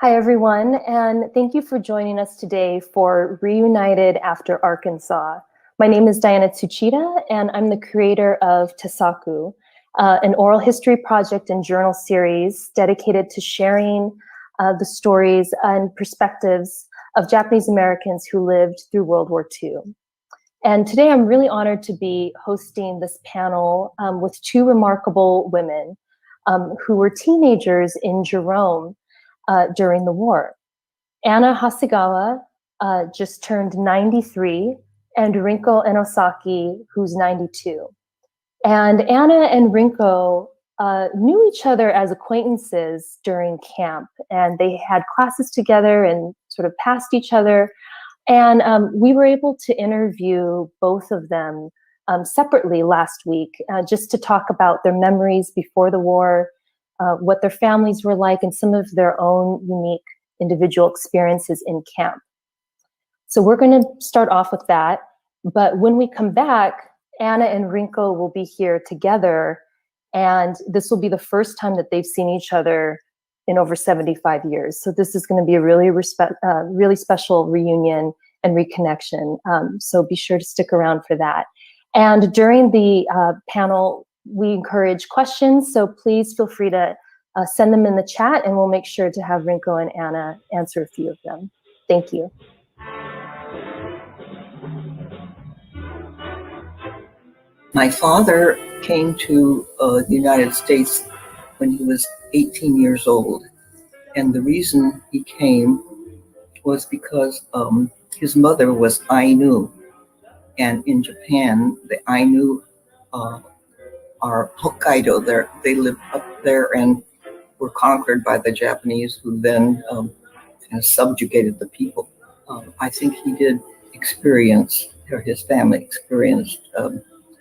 Hi, everyone, and thank you for joining us today for Reunited After Arkansas. My name is Diana Tsuchida, and I'm the creator of Tasaku, an oral history project and journal series dedicated to sharing the stories and perspectives of Japanese Americans who lived through World War II. And today I'm really honored to be hosting this panel with two remarkable women who were teenagers in Jerome during the war. Anna Hasegawa just turned 93, and Rinko Enosaki, who's 92. And Anna and Rinko knew each other as acquaintances during camp, and they had classes together and sort of passed each other. And we were able to interview both of them separately last week, just to talk about their memories before the war, what their families were like, and some of their own unique individual experiences in camp. So we're going to start off with that. But when we come back, Anna and Rinko will be here together, and this will be the first time that they've seen each other in over 75 years. So this is going to be a really special reunion and reconnection. So be sure to stick around for that. And during the panel, we encourage questions. So please feel free to send them in the chat, and we'll make sure to have Rinko and Anna answer a few of them. Thank you. My father came to the United States when he was 18 years old. And the reason he came was because his mother was Ainu. And in Japan, the Ainu are Hokkaido. They lived up there and were conquered by the Japanese, who then kind of subjugated the people. I think he did experience, or his family experienced,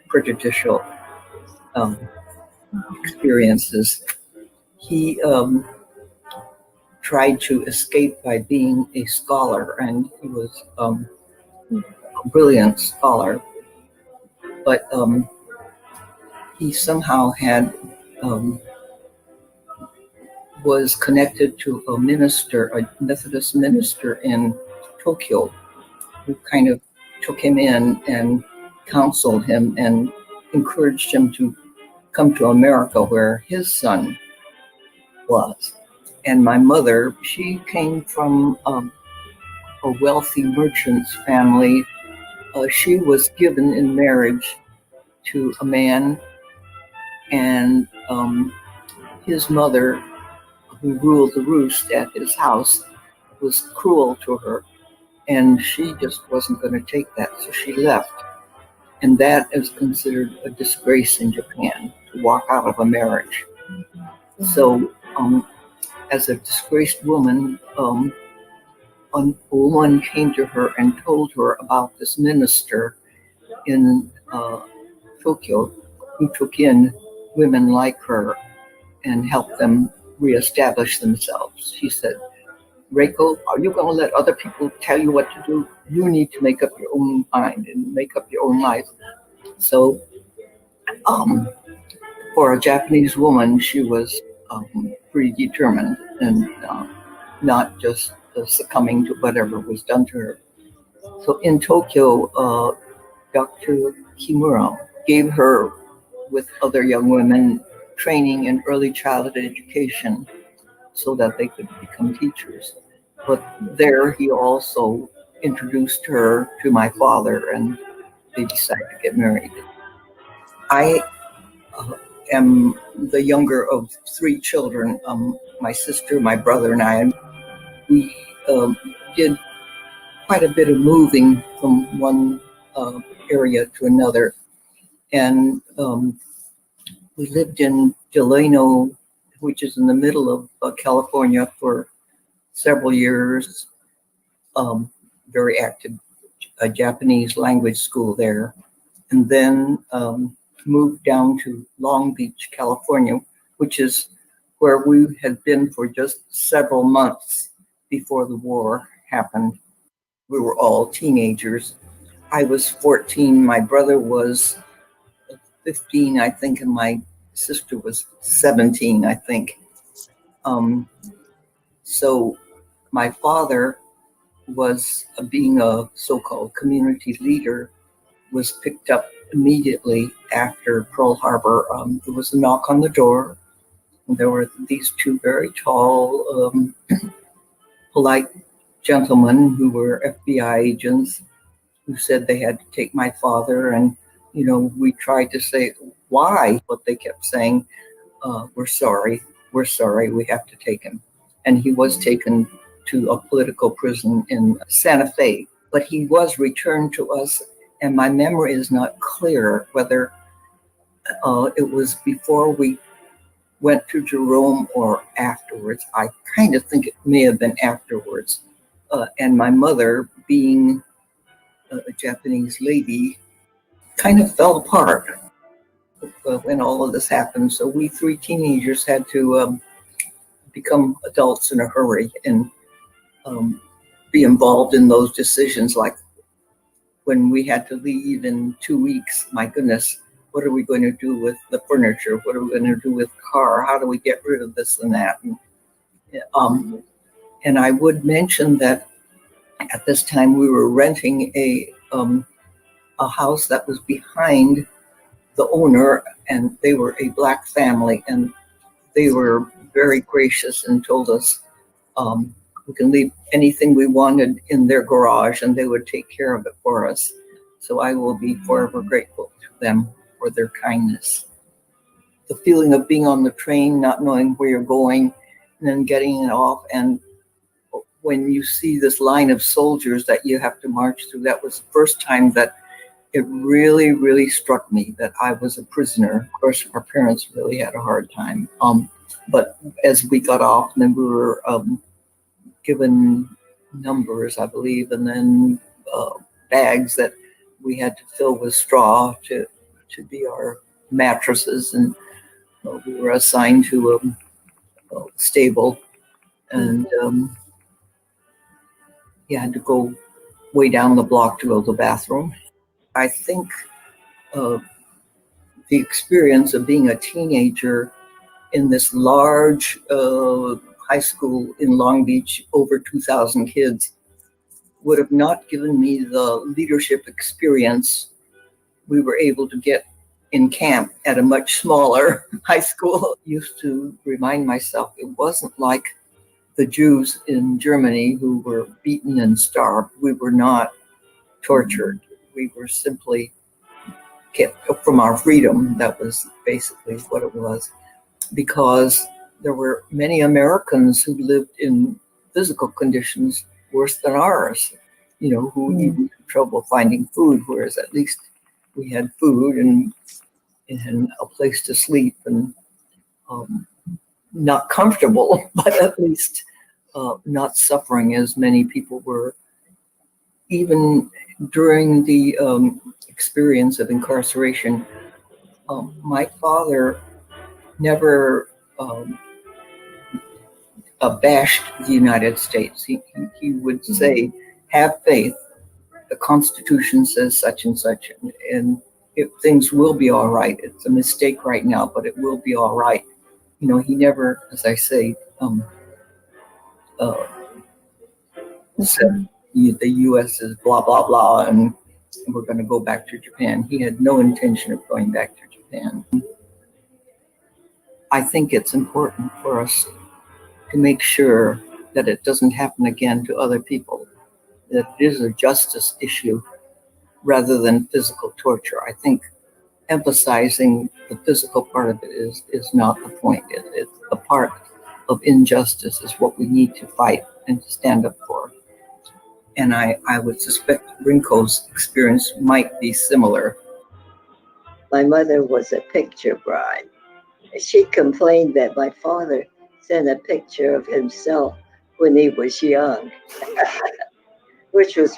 prejudicial experiences. He tried to escape by being a scholar, and he was a brilliant scholar, but he somehow had was connected to a minister, a Methodist minister in Tokyo, who kind of took him in and counseled him and encouraged him to come to America, where his son was. And my mother, she came from a wealthy merchant's family. She was given in marriage to a man, and his mother, who ruled the roost at his house, was cruel to her, and she just wasn't going to take that, so she left. And that is considered a disgrace in Japan, to walk out of a marriage. So as a disgraced woman, a woman came to her and told her about this minister in Tokyo who took in women like her and helped them reestablish themselves. She said, "Reiko, are you going to let other people tell you what to do? You need to make up your own mind and make up your own life." So for a Japanese woman, she was pretty determined and not just succumbing to whatever was done to her. So in Tokyo, Dr. Kimura gave her, with other young women, training in early childhood education so that they could become teachers. But there he also introduced her to my father, and they decided to get married. I am the younger of three children. My sister, my brother, and I, we did quite a bit of moving from one area to another. And we lived in Delano, which is in the middle of California, for several years. Very active Japanese language school there. And then moved down to Long Beach, California, which is where we had been for just several months before the war happened. We were all teenagers. I was 14, my brother was 15, I think, and my sister was 17, I think. So my father was, being a so-called community leader, was picked up immediately after Pearl Harbor. There was a knock on the door. And there were these two very tall, polite gentlemen who were FBI agents who said they had to take my father. And, we tried to say why, but they kept saying, we're sorry, we have to take him. And he was taken to a political prison in Santa Fe, but he was returned to us. And my memory is not clear whether it was before we went to Jerome or afterwards. I kind of think it may have been afterwards. And my mother, being a Japanese lady, kind of fell apart when all of this happened. So we three teenagers had to become adults in a hurry and be involved in those decisions. Like when we had to leave in 2 weeks, my goodness, what are we going to do with the furniture? What are we going to do with the car? How do we get rid of this and that? And I would mention that at this time we were renting a house that was behind the owner, and they were a Black family, and they were very gracious and told us we can leave anything we wanted in their garage and they would take care of it for us. So I will be forever grateful to them for their kindness. The feeling of being on the train, not knowing where you're going, and then getting it off, and when you see this line of soldiers that you have to march through, that was the first time that it really, really struck me that I was a prisoner. Of course, our parents really had a hard time. But as we got off, and then we were given numbers, I believe, and then bags that we had to fill with straw to be our mattresses, and we were assigned to a stable, and you had to go way down the block to go to the bathroom. I think the experience of being a teenager in this large high school in Long Beach, over 2,000 kids, would have not given me the leadership experience we were able to get in camp at a much smaller high school. I used to remind myself it wasn't like the Jews in Germany who were beaten and starved. We were not tortured. We were simply kept from our freedom. That was basically what it was, because there were many Americans who lived in physical conditions worse than ours, who even had trouble finding food, whereas at least we had food and a place to sleep, and not comfortable, but at least not suffering as many people were. Even during the experience of incarceration, my father never bashed the United States. He would say, have faith. The Constitution says such and such, and things will be all right. It's a mistake right now, but it will be all right. He never, as I say, said the U.S. is blah, blah, blah, and we're going to go back to Japan. He had no intention of going back to Japan. I think it's important for us to make sure that it doesn't happen again to other people, that it is a justice issue rather than physical torture. I think emphasizing the physical part of it is not the point. It's the part of injustice is what we need to fight and to stand up for. And I would suspect Rinko's experience might be similar. My mother was a picture bride. She complained that my father sent a picture of himself when he was young, which was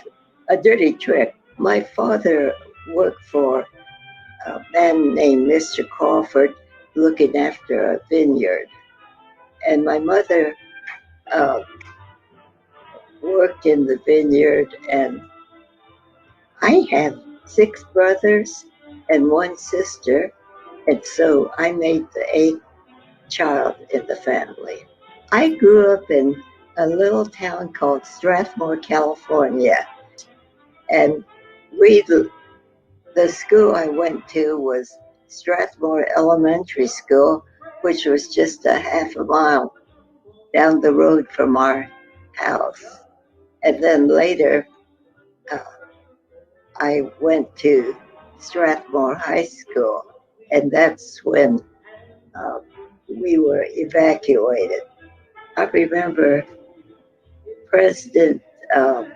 a dirty trick. My father worked for a man named Mr. Crawford looking after a vineyard. And my mother worked in the vineyard, and I have 6 brothers and 1 sister, and so I made the 8th child in the family. I grew up in a little town called Strathmore, California. And we, the school I went to was Strathmore Elementary School, which was just a half a mile down the road from our house. And then later, uh, I went to Strathmore High School, and that's when uh, we were evacuated. I remember President um,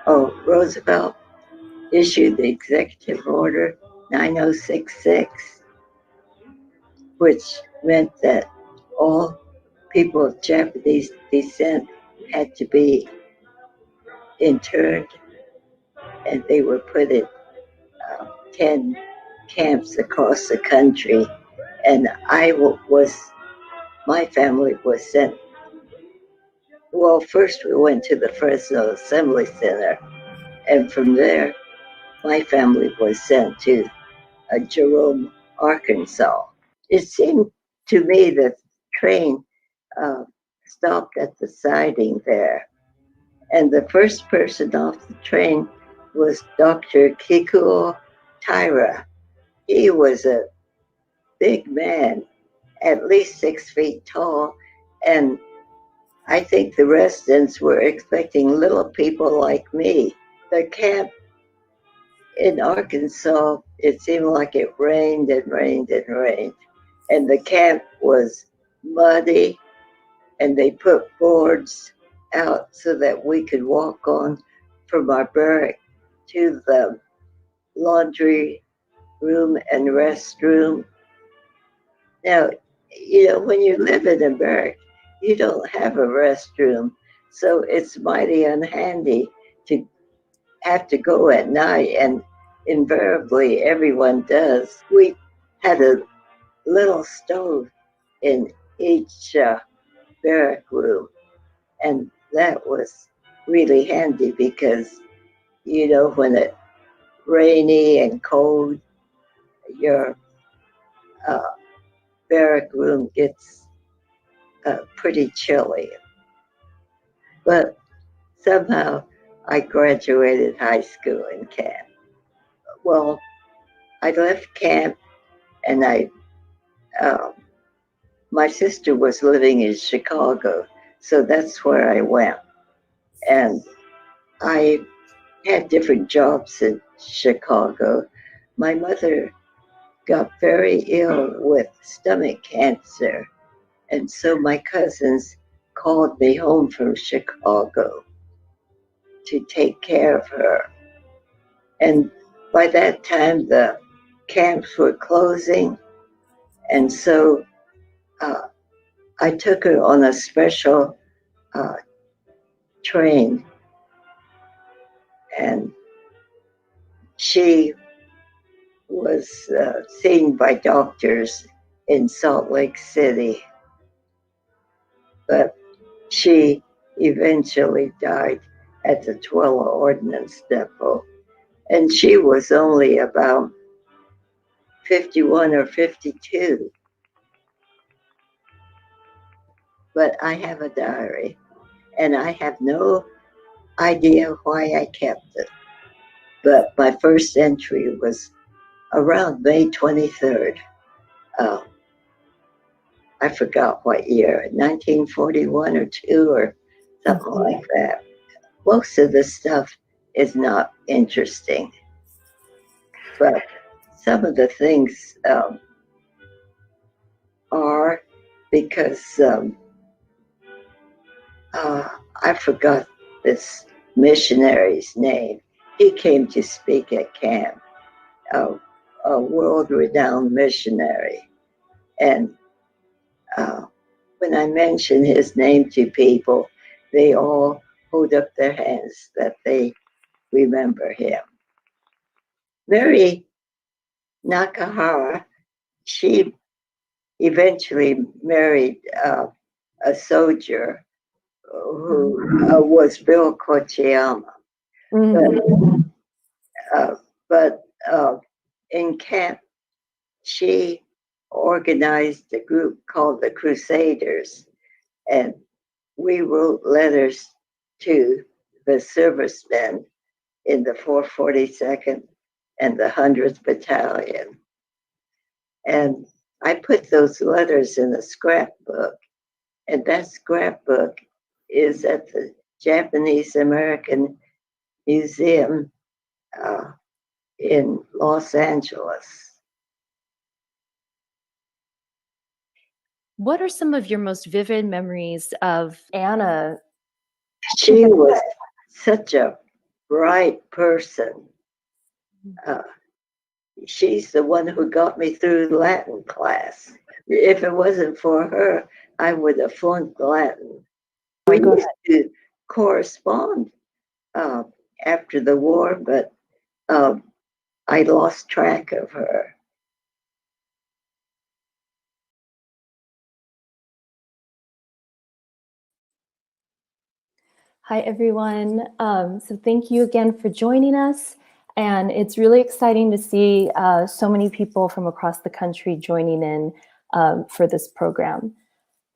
Roosevelt issued the Executive Order 9066, which meant that all people of Japanese descent had to be interned, and they were put in 10 camps across the country. And my family was sent. Well, first we went to the Fresno Assembly Center, and from there, my family was sent to Jerome, Arkansas. It seemed to me that the train uh, stopped at the siding there, and the first person off the train was Dr. Kikuo Taira. He was a big man, at least 6 feet tall, and I think the residents were expecting little people like me. The camp in Arkansas, it seemed like it rained and rained and rained. And the camp was muddy, and they put boards out so that we could walk on from our barrack to the laundry room and restroom. Now, when you live in a barrack, you don't have a restroom. So it's mighty unhandy to have to go at night, and invariably everyone does. We had a little stove in each barrack room, and that was really handy because, when it's rainy and cold, your uh, barrack room gets pretty chilly. But somehow I graduated high school in camp. Well, I left camp, and um, my sister was living in Chicago, so that's where I went. And I had different jobs in Chicago. My mother got very ill with stomach cancer, and so my cousins called me home from Chicago to take care of her. And by that time, the camps were closing, and so uh, I took her on a special uh, train, and she was seen by doctors in Salt Lake City, but she eventually died at the Twilla Ordnance Depot. And she was only about 51 or 52. But I have a diary, and I have no idea why I kept it. But my first entry was around May 23rd. Uh, I forgot what year, 1941 or 2 or something like that. Most of the stuff is not interesting, but some of the things are, because I forgot this missionary's name. He came to speak at camp, a world-renowned missionary. And when I mention his name to people, they all hold up their hands that they remember him. Mary Nakahara, she eventually married a soldier who was Bill Kochiyama. Mm-hmm. But in camp, she organized a group called the Crusaders, and we wrote letters to the servicemen in the 442nd and the 100th Battalion. And I put those letters in a scrapbook, and that scrapbook is at the Japanese American Museum in Los Angeles. What are some of your most vivid memories of Anna? She was such a bright person. She's the one who got me through Latin class. If it wasn't for her, I would have flunked Latin. We used to correspond after the war, but I lost track of her. Hi, everyone. So thank you again for joining us. And it's really exciting to see so many people from across the country joining in for this program.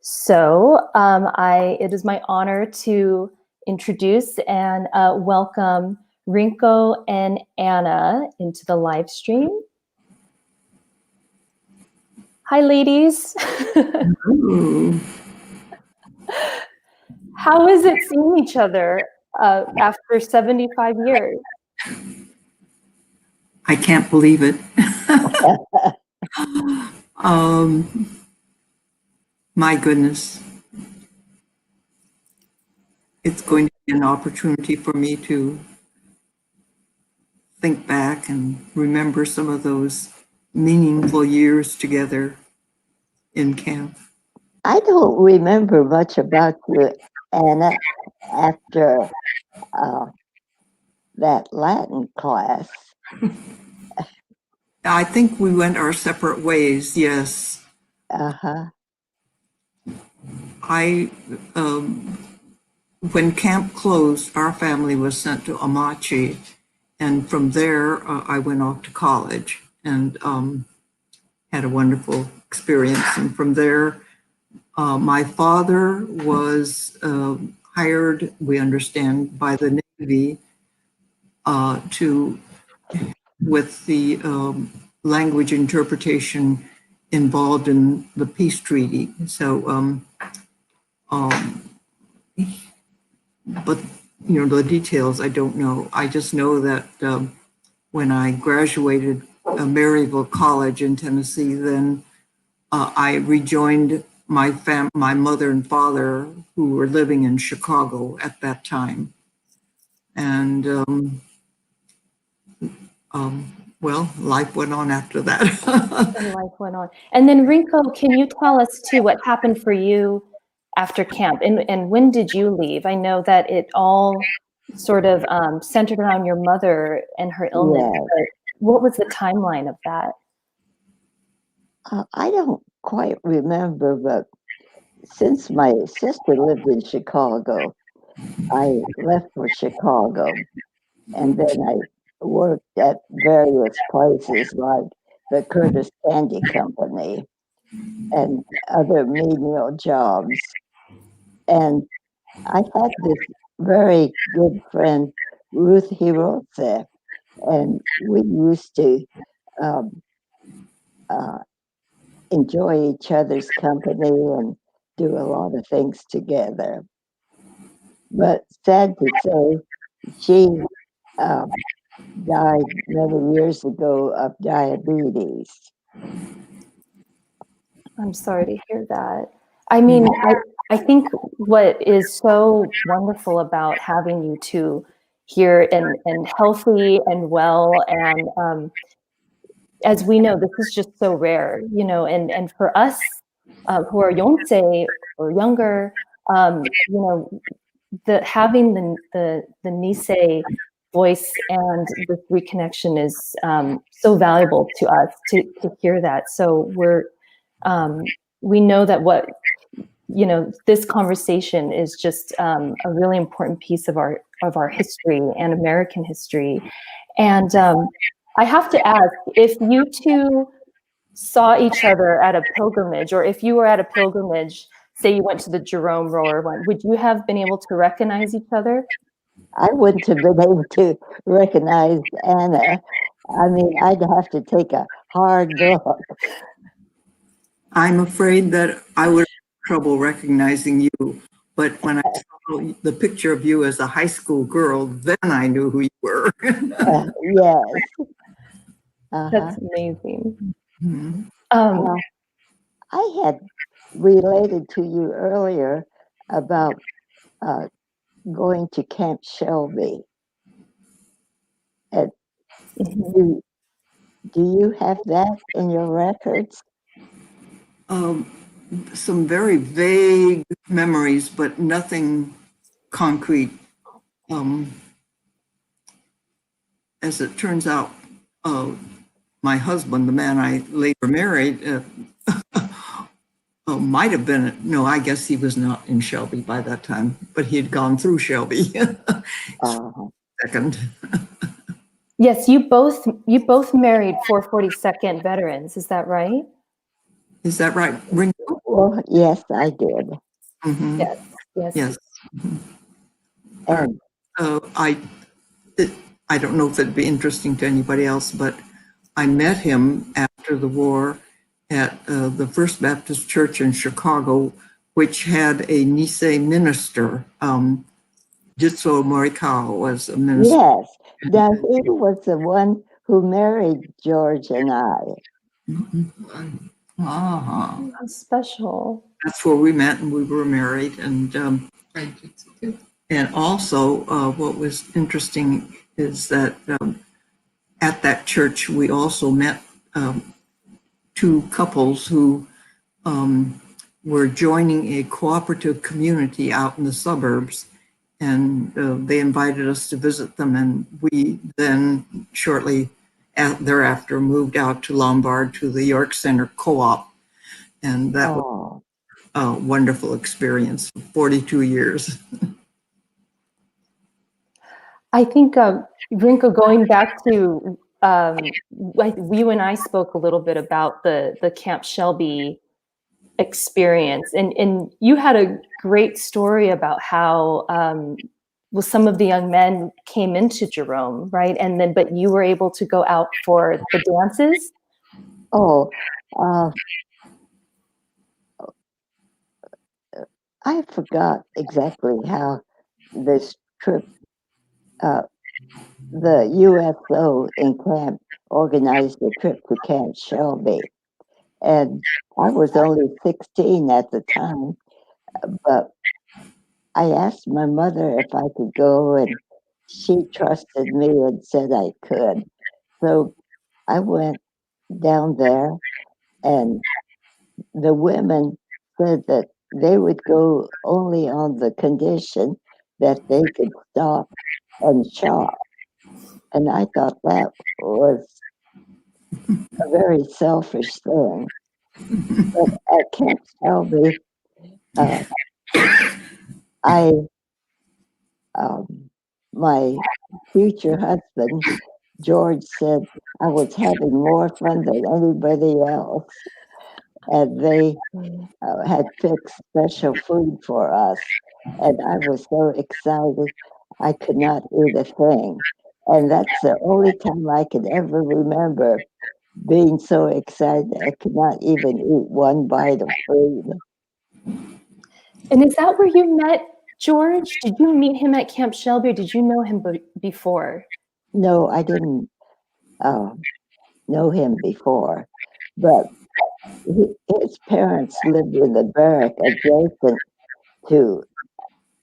So it is my honor to introduce and welcome Rinko and Anna into the live stream. Hi, ladies. How is it seeing each other after 75 years? I can't believe it. My goodness. It's going to be an opportunity for me to think back and remember some of those meaningful years together in camp. I don't remember much about you, Anna, after that Latin class. I think we went our separate ways, yes. Uh-huh. When camp closed, our family was sent to Amachi, and from there I went off to college and had a wonderful experience. And from there, my father was hired, we understand, by the Navy with the language interpretation involved in the peace treaty. So, but the details I don't know. I just know that when I graduated Maryville College in Tennessee, then I rejoined my mother and father, who were living in Chicago at that time. And well, life went on after that. And life went on. And then Rinko, can you tell us too what happened for you after camp? And when did you leave? I know that it all sort of centered around your mother and her illness. Yes. But what was the timeline of that? I don't quite remember, but since my sister lived in Chicago, I left for Chicago, and then I worked at various places like the Curtis Candy Company and other menial jobs. And I had this very good friend, Ruth Hirose, and we used to enjoy each other's company and do a lot of things together. But sad to say, she died many years ago of diabetes. I'm sorry to hear that. I mean, I think what is so wonderful about having you two here and healthy and well, and as we know, this is just so rare, and for us who are yonsei or younger, having the Nisei voice and this reconnection is so valuable to us to hear that. So we know that this conversation is just a really important piece of our history and American history. And I have to ask, if you two saw each other at a pilgrimage, or if you were at a pilgrimage say you went to the Jerome rower one, would you have been able to recognize each other? I wouldn't have been able to recognize Anna. I mean, I'd have to take a hard look. I'm afraid that I would have trouble recognizing you, but when I saw the picture of you as a high school girl, then I knew who you were. Yes. Uh-huh. That's amazing. Mhm. I had related to you earlier about going to Camp Shelby. Mhm. Do you have that in your records? Some very vague memories, but nothing concrete. As it turns out, my husband, the man I later married, might have been, no, I guess he was not in Shelby by that time, but he had gone through Shelby. Second. Yes, you both married 442nd veterans. Is that right? Is that right, Rinko? Well, yes, I did. Mm-hmm. Yes. Yes. Yes. And I don't know if it'd be interesting to anybody else, but I met him after the war at the First Baptist Church in Chicago, which had a Nisei minister. Jitsuo Morikawa was a minister. yes, now he was the one who married George and I. Uh-huh. How special. That's where we met, and we were married. And also, what was interesting is that at that church, we also met two couples who were joining a cooperative community out in the suburbs. And they invited us to visit them. And we then shortly thereafter moved out to Lombard to the York Center Co-op. And that was a wonderful experience, 42 years. I think, Rinko, going back to, like you and I spoke a little bit about the Camp Shelby experience, and you had a great story about how well, some of the young men came into Jerome, right? And then, but you were able to go out for the dances. I forgot exactly how this trip, the USO in camp organized a trip to Camp Shelby. And I was only 16 at the time, but I asked my mother if I could go, and she trusted me and said I could. So I went down there, and the women said that they would go only on the condition that they could stop and shop. And I thought that was a very selfish thing. But at Camp Shelby, my future husband, George, said I was having more fun than anybody else. And they had fixed special food for us. And I was so excited, I could not eat a thing. And that's the only time I can ever remember being so excited I could not even eat one bite of food. And is that where you met George? Did you meet him at Camp Shelby, or did you know him before? No, I didn't know him before, but his parents lived in the barrack adjacent to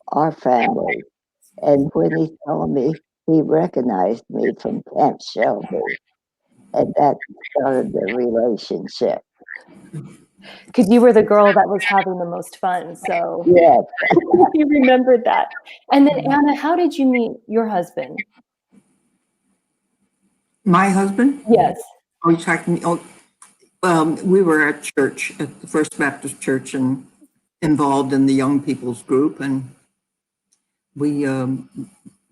our family. And when he saw me, he recognized me from Camp Shelby. And that started the relationship. Because you were the girl that was having the most fun, so yes. You remembered that. And then Anna, how did you meet your husband? My husband? Yes. Oh, you're talking to me? We were at church, at the First Baptist Church, and involved in the young people's group. And we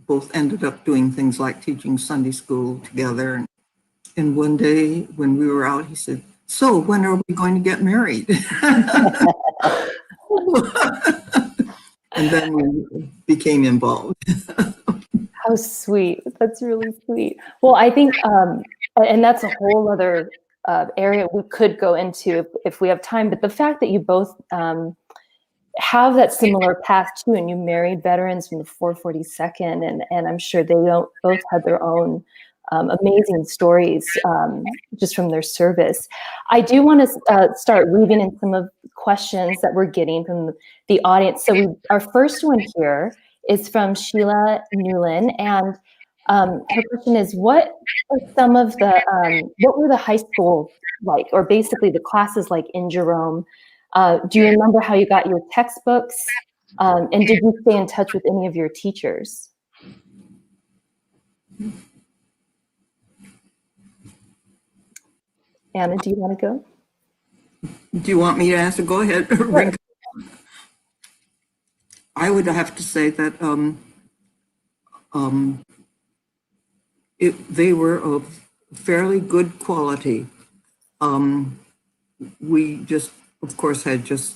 both ended up doing things like teaching Sunday school together. And one day when we were out, he said, "So when are we going to get married?" And then we became involved. How sweet. That's really sweet. Well, I think, and that's a whole other area we could go into if we have time, but the fact that you both have that similar path too, and you married veterans from the 442nd, and I'm sure they both had their own amazing stories just from their service. I do want to start weaving in some of the questions that we're getting from the audience. So our first one here is from Sheila Newlin, and her question is, what are some of the, what were the high school like, or basically the classes like in Jerome? Do you remember how you got your textbooks? And did you stay in touch with any of your teachers? Anna, do you want to go? Do you want me to answer? Go ahead. Sure. I would have to say that they were of fairly good quality. We just, of course, had just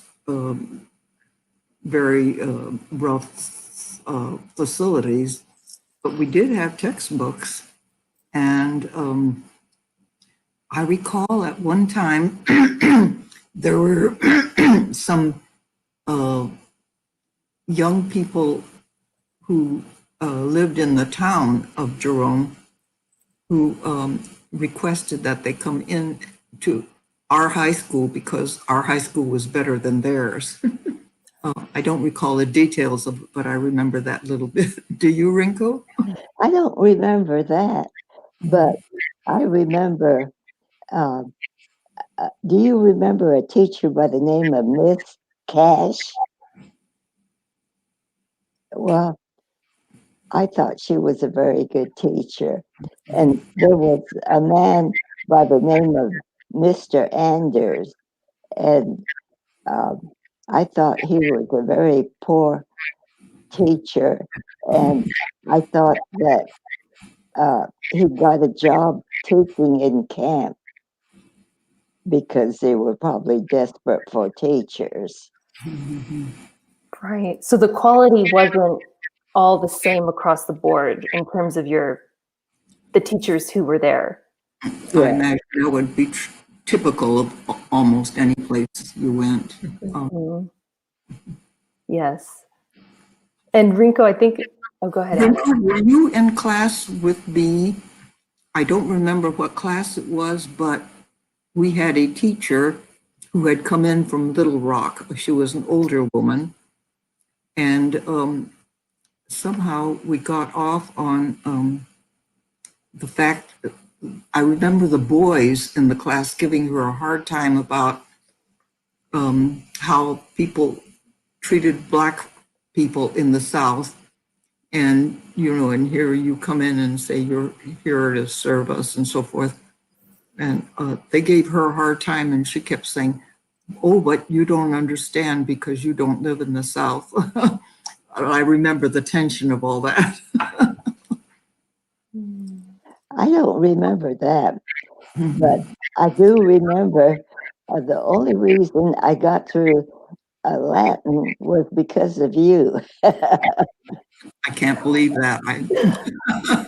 very rough facilities, but we did have textbooks. And I recall at one time there were some young people who lived in the town of Jerome who requested that they come in to our high school because our high school was better than theirs. I don't recall the details of it, but I remember that little bit. Do you, Rinko? I don't remember that, but I remember, do you remember a teacher by the name of Miss Cash? Well, I thought she was a very good teacher. And there was a man by the name of Mr. Anders, and I thought he was a very poor teacher, and I thought that he got a job teaching in camp because they were probably desperate for teachers. Right. So the quality wasn't all the same across the board in terms of the teachers who were there. I imagine that would be typical of almost any place you went. Yes. And Rinko, I think, oh, go ahead. Rinko, were you in class with me? I don't remember what class it was, but we had a teacher who had come in from Little Rock. She was an older woman. And somehow we got off on the fact that I remember the boys in the class giving her a hard time about how people treated Black people in the South. And, you know, and here you come in and say you're here to serve us and so forth. And they gave her a hard time, and she kept saying, oh, but you don't understand because you don't live in the South. I remember the tension of all that. I don't remember that, but I do remember the only reason I got through Latin was because of you. I can't believe that.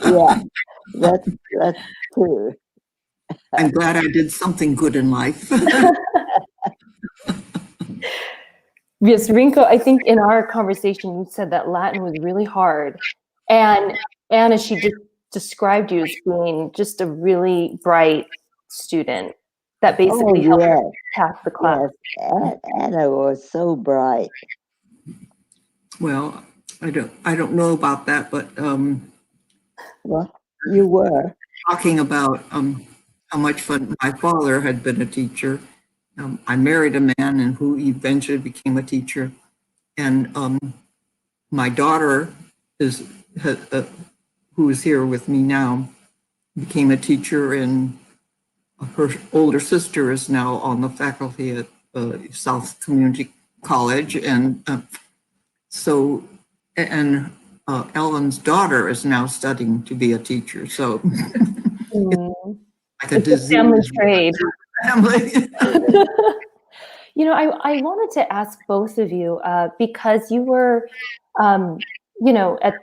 Yeah, that's true. I'm glad I did something good in life. Yes, Rinko, I think in our conversation, you said that Latin was really hard. And Anna, she just described you as being just a really bright student that basically helped her pass the class. Yes, Anna was so bright. Well, I don't know about that, but Well, you were talking about how much fun my father had been a teacher. I married a man and who eventually became a teacher, and my daughter who is here with me now became a teacher, and her older sister is now on the faculty at South Community College, and so Ellen's daughter is now studying to be a teacher. So Like a disease. family trade. Family. I wanted to ask both of you because you were, at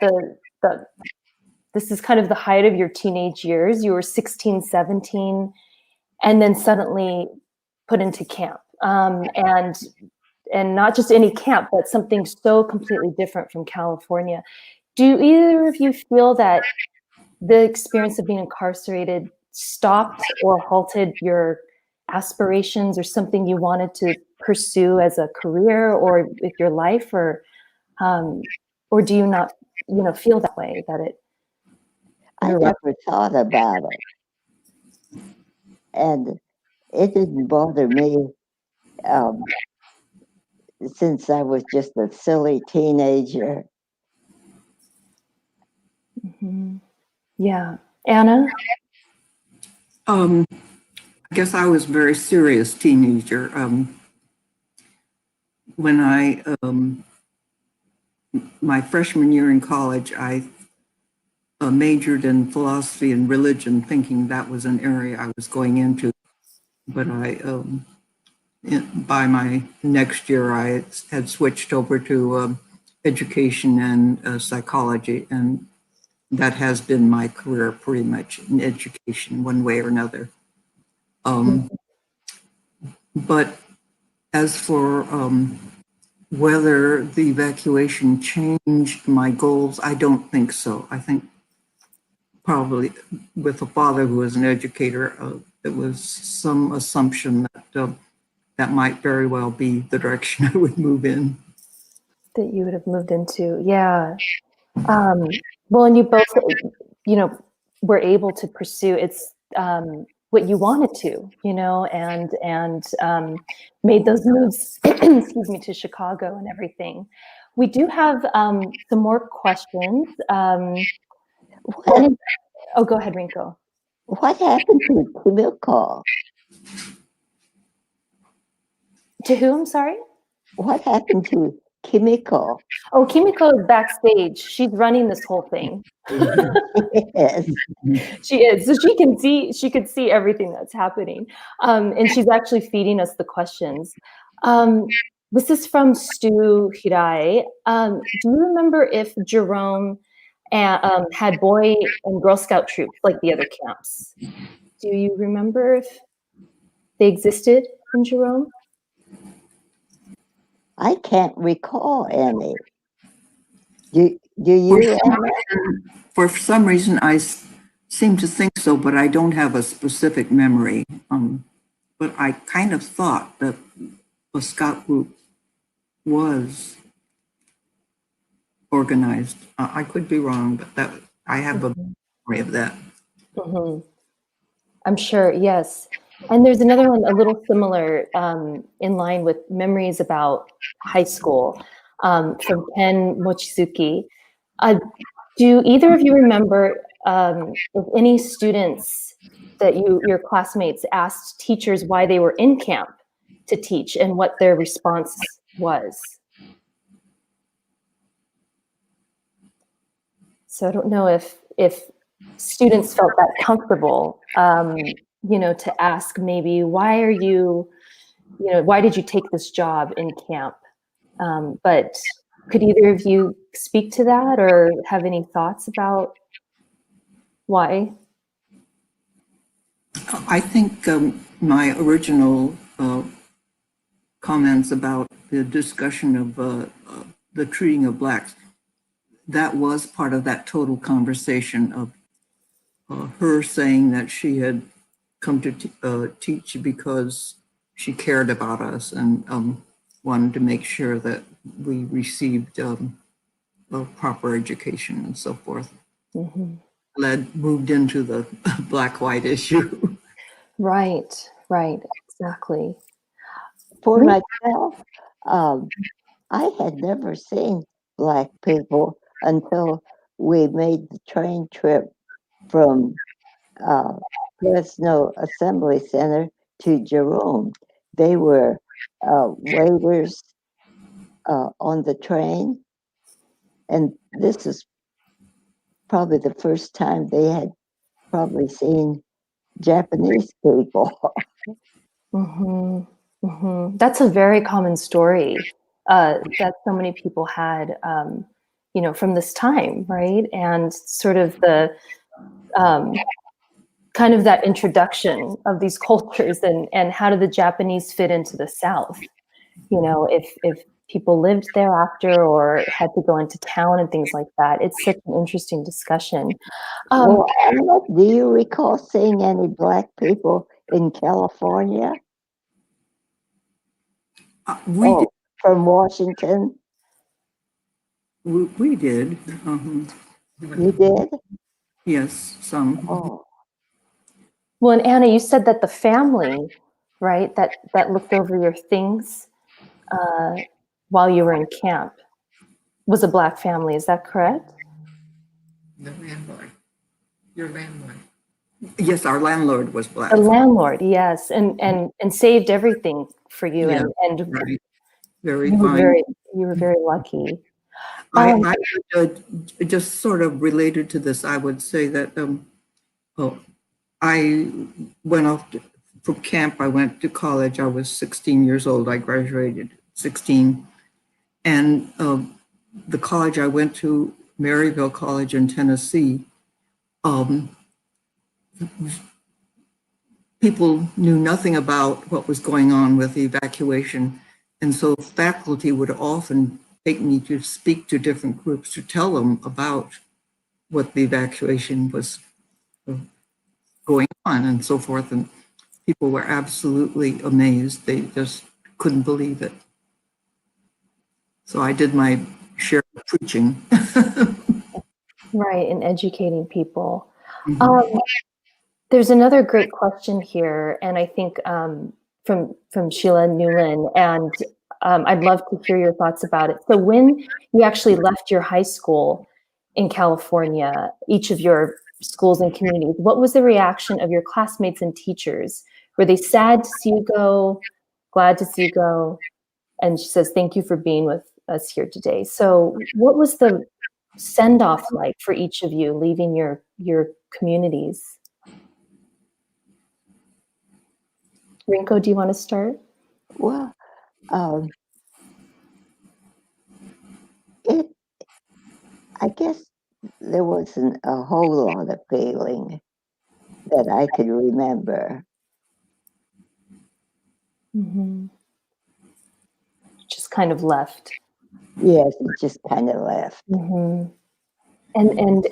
this is kind of the height of your teenage years. You were 16, 17, and then suddenly put into camp. And not just any camp, but something so completely different from California. Do either of you feel that the experience of being incarcerated stopped or halted your aspirations or something you wanted to pursue as a career or with your life, or do you not, feel that way, that it I never thought about it, and it didn't bother me since I was just a silly teenager. Mm-hmm. Yeah. Anna? I guess I was a very serious teenager. When my freshman year in college, I majored in philosophy and religion, thinking that was an area I was going into. But by my next year, I had switched over to education and psychology, and that has been my career pretty much in education, one way or another. But as for whether the evacuation changed my goals, I don't think so. I think probably with a father who was an educator, it was some assumption that that might very well be the direction I would move in. That you would have moved into, yeah. Well, and you both, were able to pursue what you wanted to, and made those moves, excuse me, to Chicago and everything. We do have some more questions. Go ahead, Rinko. What happened to Kimiko? To who? I'm sorry? What happened to Kimiko? Oh, Kimiko is backstage. She's running this whole thing. Yes. She is. So she could see everything that's happening. And she's actually feeding us the questions. This is from Stu Hirai. Do you remember if Jerome had Boy and Girl Scout troops like the other camps? Do you remember if they existed in Jerome? I can't recall any. Do you? For some reason, I seem to think so, but I don't have a specific memory. But I kind of thought that a scout group was organized. I could be wrong, but I have a memory of that. Mm-hmm. I'm sure, yes. And there's another one a little similar in line with memories about high school from Ken Mochizuki. Do either of you remember if any students that your classmates asked teachers why they were in camp to teach and what their response was? So I don't know if students felt that comfortable, to ask maybe, why are you, why did you take this job in camp? But could either of you speak to that or have any thoughts about why? I think my original comments about the discussion of the treating of Blacks, that was part of that total conversation of her saying that she had come to teach because she cared about us and wanted to make sure that we received a proper education and so forth. Mm-hmm. Moved into the black-white issue. Right, exactly. For myself, I had never seen Black people until we made the train trip from Fresno Assembly Center to Jerome. They were waiters on the train, and this is probably the first time they had probably seen Japanese people. Mm-hmm. That's a very common story that so many people had, from this time, right? And sort of the kind of that introduction of these cultures and how do the Japanese fit into the South? If people lived there after or had to go into town and things like that. It's such an interesting discussion. Well, Anna, do you recall seeing any Black people in California We did. from Washington? We did. You did? Yes, some. Oh, Well, and Anna, you said that the family, right, that looked over your things while you were in camp was a Black family. Is that correct? The landlord. Your landlord. Yes, our landlord was Black. The landlord, yes, and saved everything for you, Yeah, and right. Very you were fine. very lucky. I would, just sort of related to this, I would say that I went from camp. I went to college. I was 16 years old. I graduated 16. And the college I went to, Maryville College in Tennessee, people knew nothing about what was going on with the evacuation. And so faculty would often take me to speak to different groups to tell them about what the evacuation was going on and so forth. And people were absolutely amazed. They just couldn't believe it. So I did my share of preaching. Right, and educating people. There's another great question here, and I think from Sheila Newlin, and I'd love to hear your thoughts about it. So when you actually left your high school in California, each of your schools and communities, what was the reaction of your classmates and teachers? Were they sad to see you go, glad to see you go? And she says, thank you for being with us here today. So what was the send-off like for each of you leaving your communities? Rinko, do you want to start? well, I guess there wasn't a whole lot of feeling that I could remember. Just kind of left. Yes, it just kind of left. And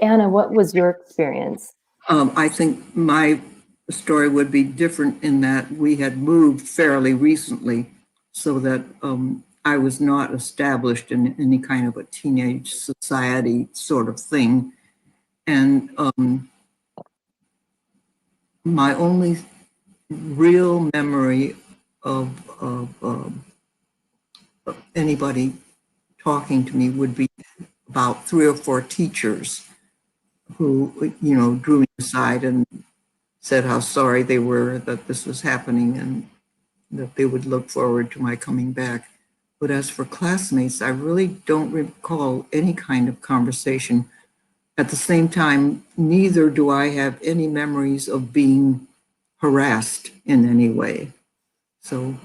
Anna, what was your experience? I think my story would be different in that we had moved fairly recently, so that I was not established in any kind of a teenage society sort of thing. And my only real memory of anybody talking to me would be about 3 or 4 teachers who, drew me aside and said how sorry they were that this was happening and that they would look forward to my coming back. But as for classmates, I really don't recall any kind of conversation. At the same time, neither do I have any memories of being harassed in any way. So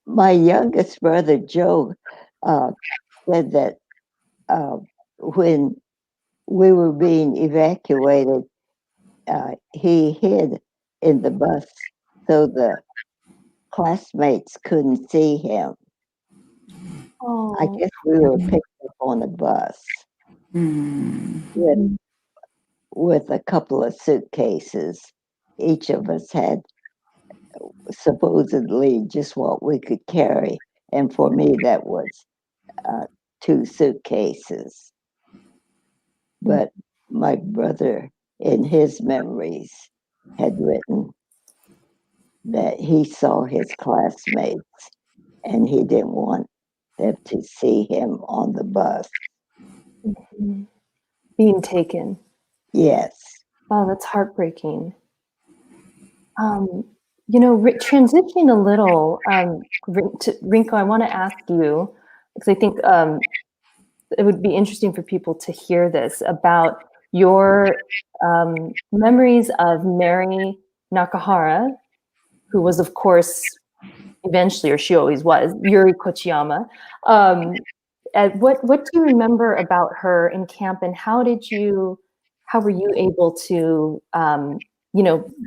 My youngest brother, Joe, said that when we were being evacuated, he hid in the bus so the classmates couldn't see him. I guess we were picked up on a bus with a couple of suitcases. Each of us had supposedly just what we could carry. And for me, that was 2 suitcases. But my brother, in his memories, had written that he saw his classmates and he didn't want them to see him on the bus. Being taken. Yes. Oh, that's heartbreaking. Transitioning a little, to Rinko, I want to ask you, because I think it would be interesting for people to hear this about your memories of Mary Nakahara, who was, of course, eventually, or she always was, Yuri Kochiyama. What do you remember about her in camp, and how were you able to,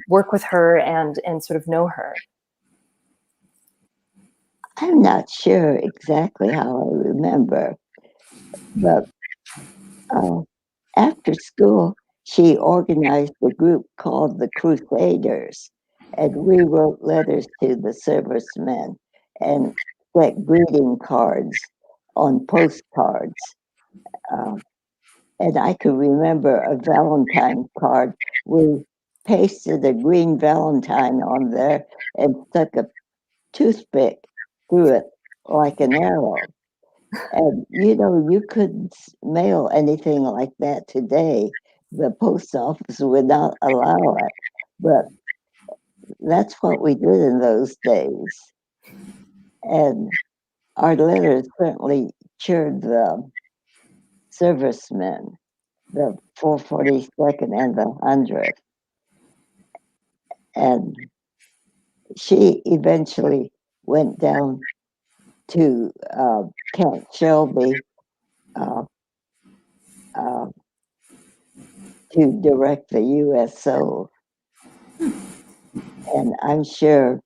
work with her and sort of know her? I'm not sure exactly how I remember, but after school, she organized a group called the Crusaders, and we wrote letters to the servicemen and sent greeting cards on postcards. And I can remember a Valentine card. We pasted a green Valentine on there and stuck a toothpick through it like an arrow. And you couldn't mail anything like that today. The post office would not allow it. But that's what we did in those days. And our letters certainly cheered the servicemen, the 442nd and the 100th. And she eventually went down to Camp Shelby uh, uh, to direct the USO. And I'm sure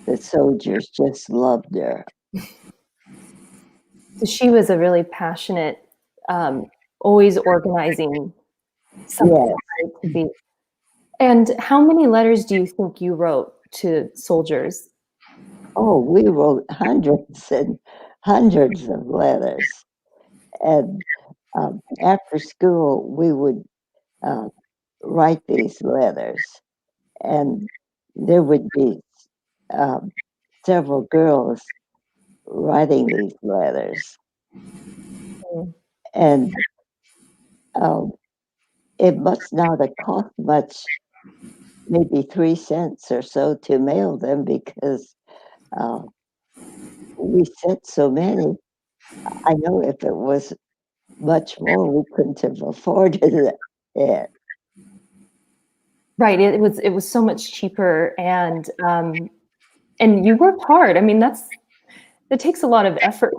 the soldiers just loved her. So she was a really passionate, always organizing something to be. And how many letters do you think you wrote to soldiers? Oh, we wrote hundreds and hundreds of letters. And after school, we would write these letters. And there would be several girls writing these letters. And it must not have cost much, maybe 3 cents or so to mail them, because we sent so many. I know if it was much more, we couldn't have afforded it. Right. It was so much cheaper, and you worked hard. I mean, it takes a lot of effort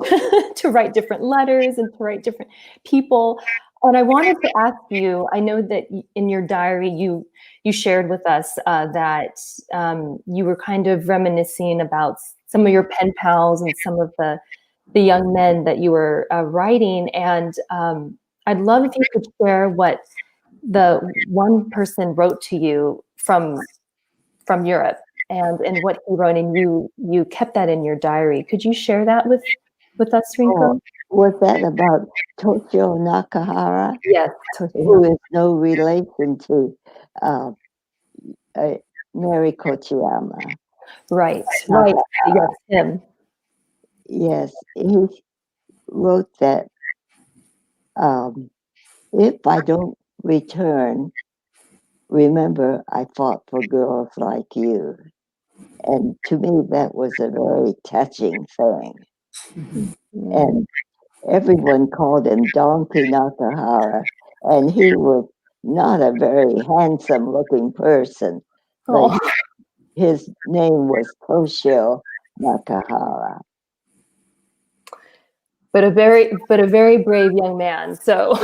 to write different letters and to write different people. And I wanted to ask you, I know that in your diary you shared with us that you were kind of reminiscing about some of your pen pals and some of the young men that you were writing. And I'd love if you could share what the one person wrote to you from Europe, and what he wrote, and you kept that in your diary. Could you share that with us, Rinko? Oh, was that about Toshio Nakahara? Yes, who is no relation to Mary Kochiyama. right. Yes, him. Yes, he wrote that if I don't return, remember I fought for girls like you. And to me, that was a very touching thing. Mm-hmm. And everyone called him Donkey Nakahara, and he was not a very handsome looking person, but his name was Toshio Nakahara. But a very brave young man. So,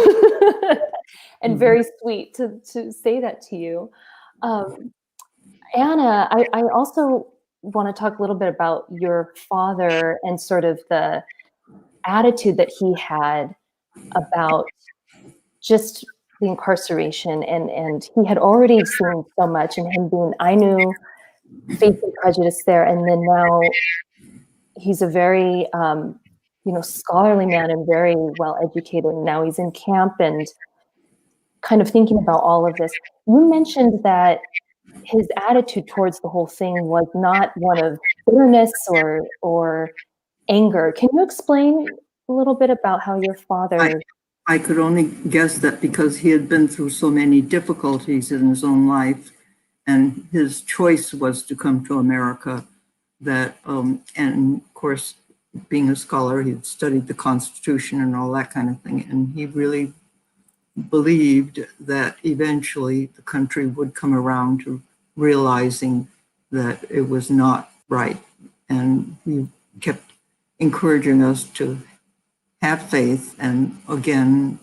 and very sweet to say that to you. Anna, I also want to talk a little bit about your father and sort of the attitude that he had about just the incarceration, and he had already seen so much, and him being Ainu, facing prejudice there, and then now he's a very scholarly man and very well educated, and now he's in camp and kind of thinking about all of this. You mentioned that his attitude towards the whole thing was not one of bitterness or anger. Can you explain a little bit about how your father... I could only guess that because he had been through so many difficulties in his own life, and his choice was to come to America, that, and of course, being a scholar, he had studied the Constitution and all that kind of thing, and he really believed that eventually the country would come around to realizing that it was not right And he kept encouraging us to have faith. And again,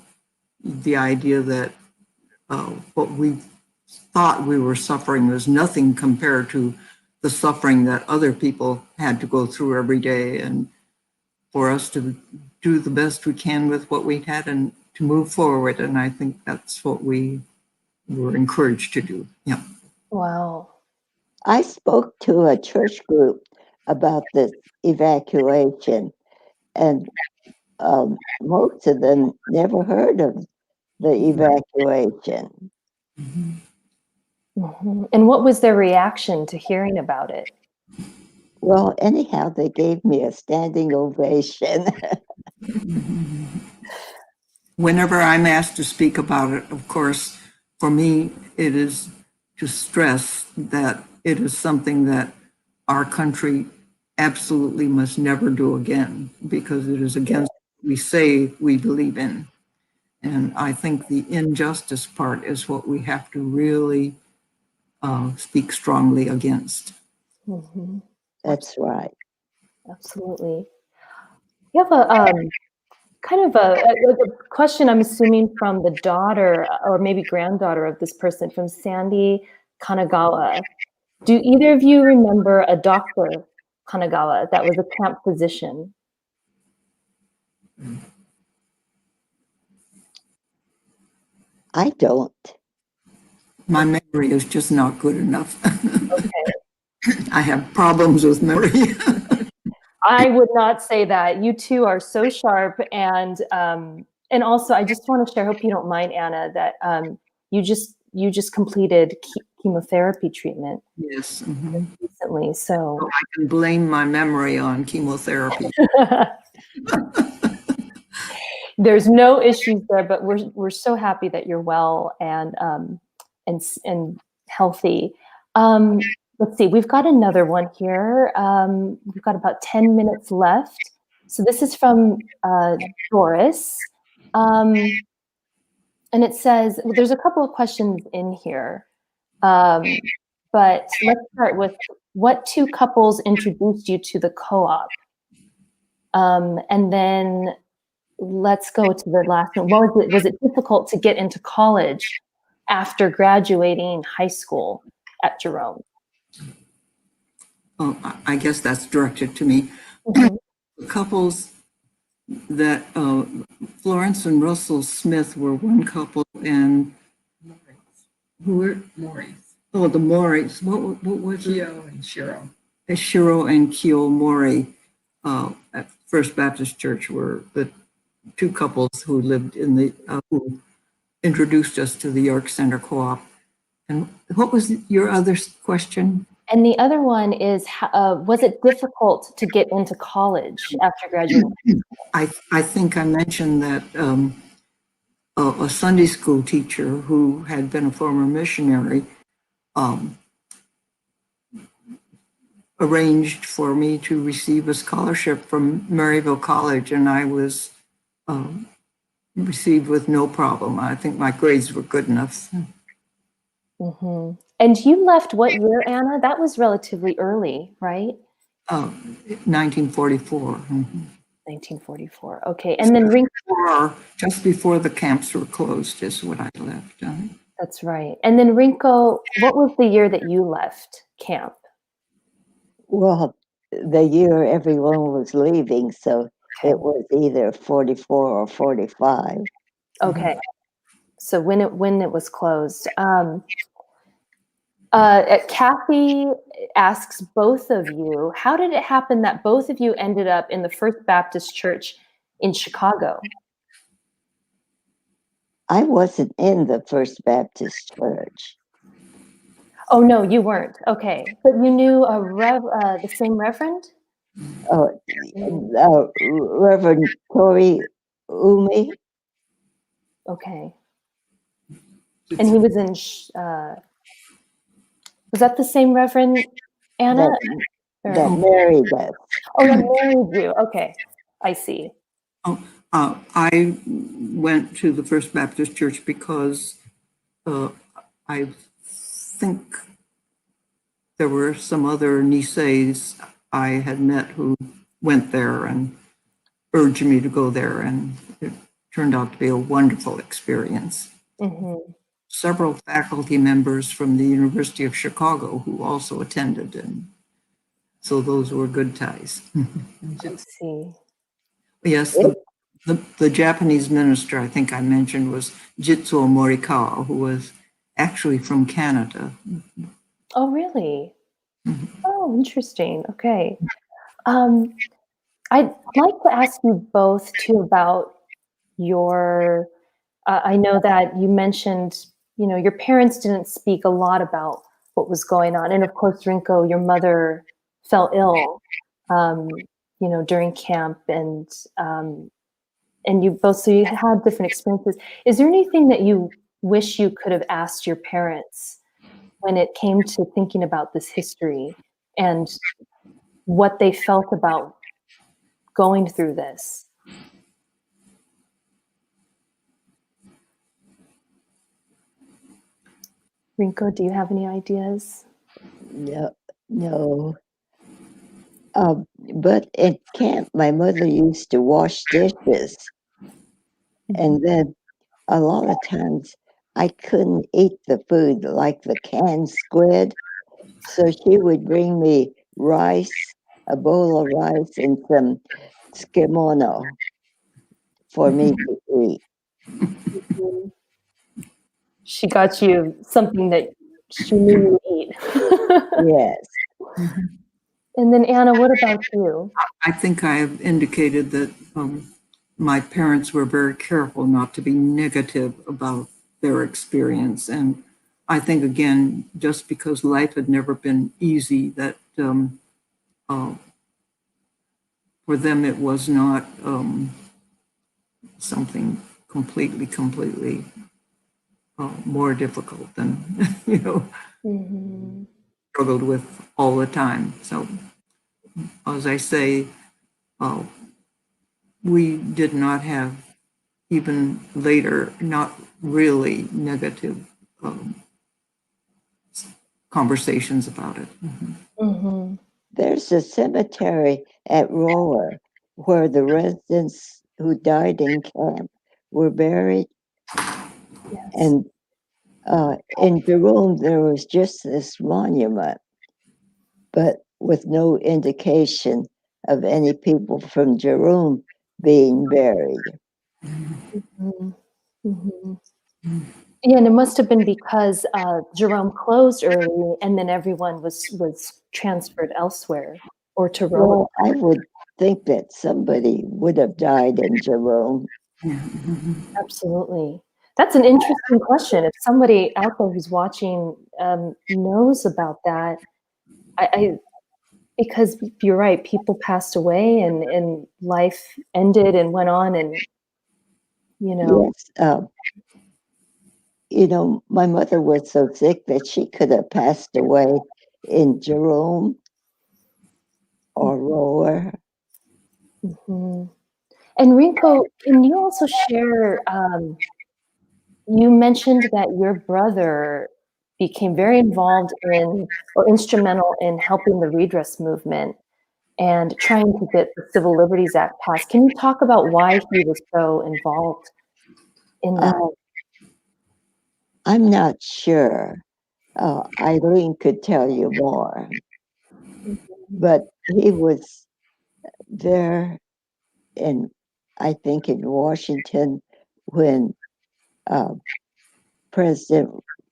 the idea that what we thought we were suffering was nothing compared to the suffering that other people had to go through every day, and for us to do the best we can with what we had and to move forward. And I think that's what we were encouraged to do. Yeah. Wow. I spoke to a church group about this evacuation, and most of them never heard of the evacuation. Mhm. And what was their reaction to hearing about it? Well, anyhow, they gave me a standing ovation. Whenever I'm asked to speak about it, of course, for me, it is to stress that it is something that our country absolutely must never do again, because it is against what we say we believe in. And I think the injustice part is what we have to really speak strongly against. Mm-hmm. That's right. Absolutely. You have a kind of a question, I'm assuming, from the daughter or maybe granddaughter of this person, from Sandy Kanagawa. Do either of you remember a Dr. Kanagawa that was a camp physician? I don't. My memory is just not good enough. Okay. I have problems with memory. I would not say that. You two are so sharp, and also I just want to share. I hope you don't mind, Anna, that you just completed chemotherapy treatment Yes. Mhm. recently. So So I can blame my memory on chemotherapy. there's no issues there, but we're so happy that you're well and healthy. Let's see, we've got another one here. We've got about 10 minutes left. So this is from Doris. And it says, well, there's a couple of questions in here. But let's start with, what two couples introduced you to the co-op? And then let's go to the last one. Was it difficult to get into college after graduating high school at Jerome? Oh, I guess that's directed to me. Mhm. The couples that Florence and Russell Smith were one couple, and who were? Maurice. Oh, the Moris. What was it? Kyo and Shiro. Shiro and Kyo Mori at First Baptist Church were the two couples who lived in the who introduced us to the York Center Co-op. And what was your other question? And the other one is, was it difficult to get into college after graduating? I think I mentioned that a Sunday school teacher who had been a former missionary arranged for me to receive a scholarship from Maryville College, and I was received with no problem. I think my grades were good enough. Mm-hmm. And you left what year, Anna? That was relatively early, right? 1944. Mhm. 1944. Okay. And then Rinko. Just before the camps were closed is what I left. That's right. And then Rinko, what was the year that you left camp? Well, the year everyone was leaving, so it was either 44 or 45. Okay. So when it was closed. Kathy asks both of you, how did it happen that both of you ended up in the First Baptist Church in Chicago? I wasn't in the First Baptist Church. Oh, no, you weren't. Okay. But you knew the same reverend? Oh, Reverend Tori Umi. Okay. And he was in, was that the same Reverend, Anna? That married us. Oh, that married you. Okay. I see. I went to the First Baptist Church because I think there were some other Niseis I had met who went there and urged me to go there, and it turned out to be a wonderful experience. Mm-hmm. Several faculty members from the University of Chicago who also attended, and so those were good ties. I see. Yes, the Japanese minister I think I mentioned was Jitsuo Morikawa, who was actually from Canada. Oh, really? Mhm. Oh, interesting. Okay. Um, I'd like to ask you both too about your, I know that you mentioned, your parents didn't speak a lot about what was going on. And of course, Rinko, your mother fell ill, during camp, and you both, so you had different experiences. Is there anything that you wish you could have asked your parents when it came to thinking about this history and what they felt about going through this? Rinko, do you have any ideas? No, no. But at camp, my mother used to wash dishes, and then a lot of times I couldn't eat the food like the canned squid, so she would bring me rice, a bowl of rice, and some skimono for me to eat. Mhm. She got you something that she knew you would eat. Yes. And then Anna, what about you? I think I have indicated that my parents were very careful not to be negative about their experience. And I think, again, just because life had never been easy, that uh, for them it was not something completely more difficult than, Mm-hmm. struggled with all the time. So, as I say, uh, we did not have, even later, not really negative conversations about it. Mm-hmm. There's a cemetery at Roller where the residents who died in camp were buried. Yes. And in Jerome, there was just this monument, but with no indication of any people from Jerome being buried. Mm-hmm. Mm-hmm. Yeah, and it must have been because Jerome closed early, and then everyone was transferred elsewhere or to Rome. Well, I would think that somebody would have died in Jerome. Absolutely. That's an interesting question. If somebody out there who's watching knows about that, I because you're right, people passed away and life ended and went on, and Yes. My mother was so sick that she could have passed away in Jerome or Roller. Mhm. And Rinko, can you also share? You mentioned that your brother became very involved in or instrumental in helping the redress movement and trying to get the Civil Liberties Act passed. Can you talk about why he was so involved in that? I'm not sure. Eileen could tell you more, but he was there in, I think, in Washington when President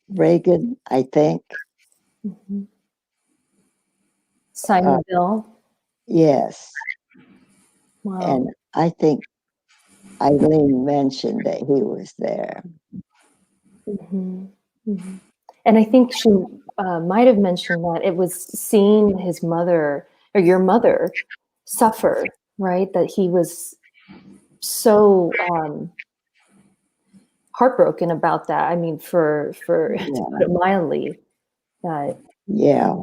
Reagan, I think, Mhm. Sign the bill. yes, Wow. and I think Eileen mentioned that he was there. Mhm. Mhm. And I think she might have mentioned that it was seeing his mother or your mother suffer, right? That he was so heartbroken about that. I mean, for to put it mildly, that Yeah,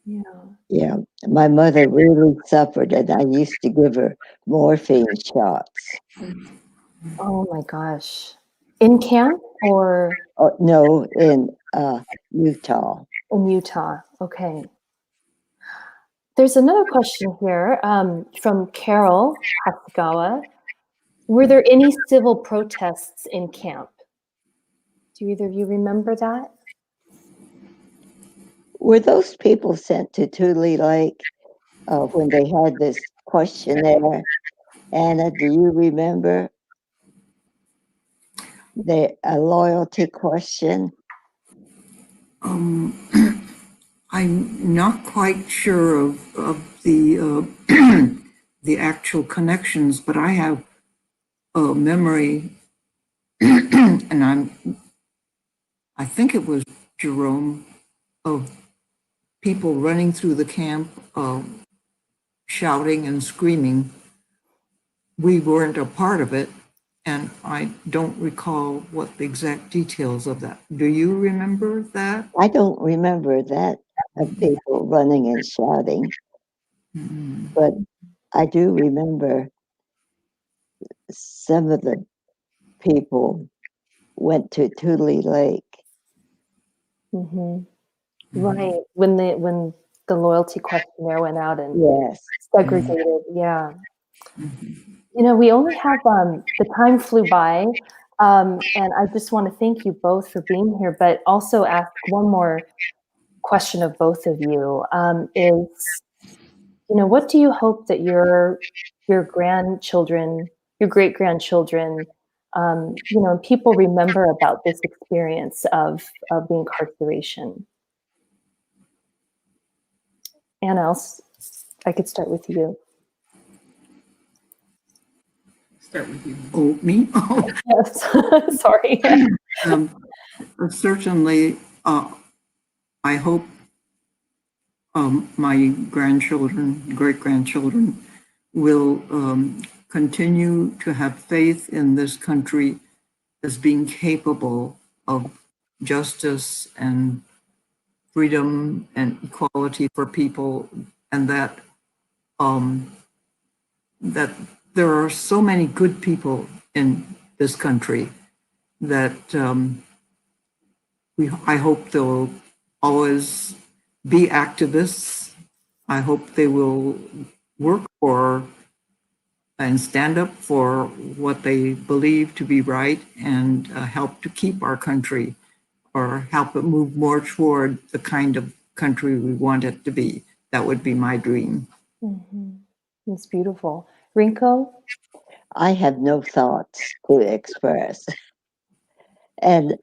yeah. yeah. My mother really suffered, and I used to give her morphine shots. Oh my gosh. In camp or Oh, no, in Utah. in Utah? Okay. There's another question here from Carol Hasegawa. Were there any civil protests in camp? Do either of you remember that? Were those people sent to Tule Lake when they had this questionnaire? Anna, do you remember a loyalty question? I'm not quite sure of the the actual connections, but I have a memory, and I think it was Jerome, of people running through the camp, shouting and screaming. We weren't a part of it, and I don't recall what the exact details of that. Do you remember that? I don't remember that of people running and shouting, but I do remember some of the people went to Tule Lake. Mm-hmm. Right, when the loyalty questionnaire went out and Yes. segregated, yeah. You know, we only have the time flew by, and I just want to thank you both for being here, but also ask one more question of both of you. Is, you know, what do you hope that your grandchildren, your great grandchildren, you know, people remember about this experience of the incarceration? Anna, I could start with you. Start with you. Oh, me? Oh. Yes, sorry. Certainly, I hope my grandchildren, great-grandchildren, will continue to have faith in this country as being capable of justice and freedom and equality for people, and that that there are so many good people in this country that I hope they'll always be activists. I hope they will work for and stand up for what they believe to be right, and help to keep our country, or help it move more toward the kind of country we want it to be. That would be my dream. Mm-hmm. It's beautiful. Rinko? I have no thoughts to express. And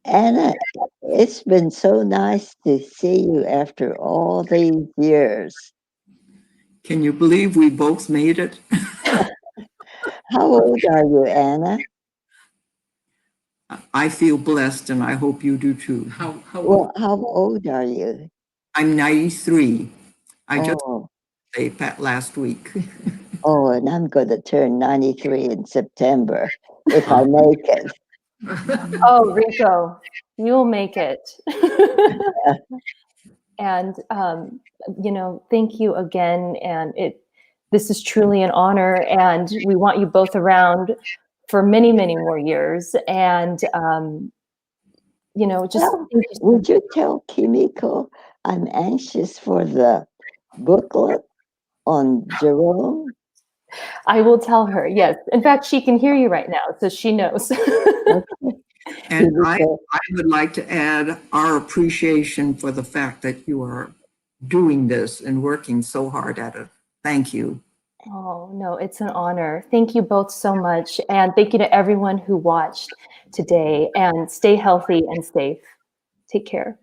Anna, it's been so nice to see you after all these years. Can you believe we both made it? How old are you, Anna? I feel blessed, and I hope you do too. Well, how old are you? I'm 93. I just Oh, say that last week. oh, and I'm going to turn 93 in September if I make it. Oh, Rinko, you'll make it. And, you know, thank you again. And this is truly an honor, and we want you both around for many, many more years. And, you know, just Well, would you tell Kimiko I'm anxious for the booklet on Jerome? I will tell her, yes. In fact, she can hear you right now, so she knows. And I would like to add our appreciation for the fact that you are doing this and working so hard at it. Thank you. Oh, no, it's an honor. Thank you both so much. And thank you to everyone who watched today. And stay healthy and safe. Take care.